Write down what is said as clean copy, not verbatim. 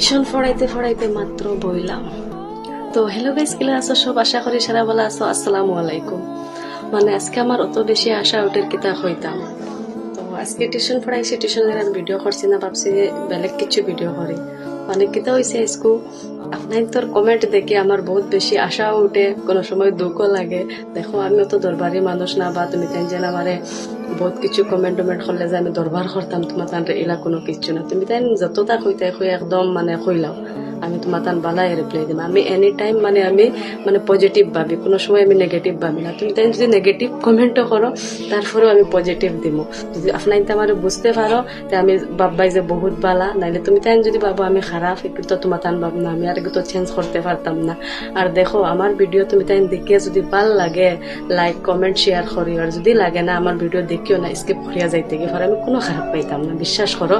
Tuition পড়াইতে পড়াইতে মাত্র বইলাম। তো হ্যালো গাইস, কিলা আছো সব? আশা করি সারা ভালো আছো। আসসালামু আলাইকুম। মানে আজকে আমার অত বেশি আশা উঠের কিতা হইতাম। তো আজকে টিউশন পড়াইছি, টিউশনের আর ভিডিও করছি না, ভাবছি বেলেগ কিছু ভিডিও করি। অনেক কিতা হয়েছে আজকু। আপনার তোর কমেন্ট দেখে আমার বহুত বেশি আশাও উঠে, কোনো সময় দুঃখও লাগে। দেখো আমি অত দরবারি মানুষ না, বা তুমি তাই যেন আমারে বহুত কিছু কমেন্ট করলে যে আমি দরবার করতাম, তোমার তান এলা কোনো কিছু না। তুমি তাই যতটা কইতে একদম মানে কইলাও, আমি তোমার তান বালাই রিপ্লাই দিম। আমি এনি টাইম আমি পজিটিভ ভাবি, কোনো সময় আমি নেগেটিভ ভাবি না। তুমি তাই যদি নেগেটিভ কমেন্টও করো, তারপরেও আমি পজিটিভ দিব। যদি আপনার আমার বুঝতে পারো তে আমি ভাববাই যে বহুত বালা, নাইলে তুমি তাই যদি ভাবো আমি খারাপ, একটু তো তোমার তান ভাব না, আমি আর একটু চেঞ্জ করতে পারতাম না। আর দেখো আমার ভিডিও তুমি তাই দেখিয়ে যদি ভাল লাগে, লাইক কমেন্ট শেয়ার করি, আর যদি লাগে না আমার ভিডিও দেখিও না, স্কিপ করিয়া যাইতে গিয়ে আমি কোনো খারাপ পাইতাম না, বিশ্বাস করো।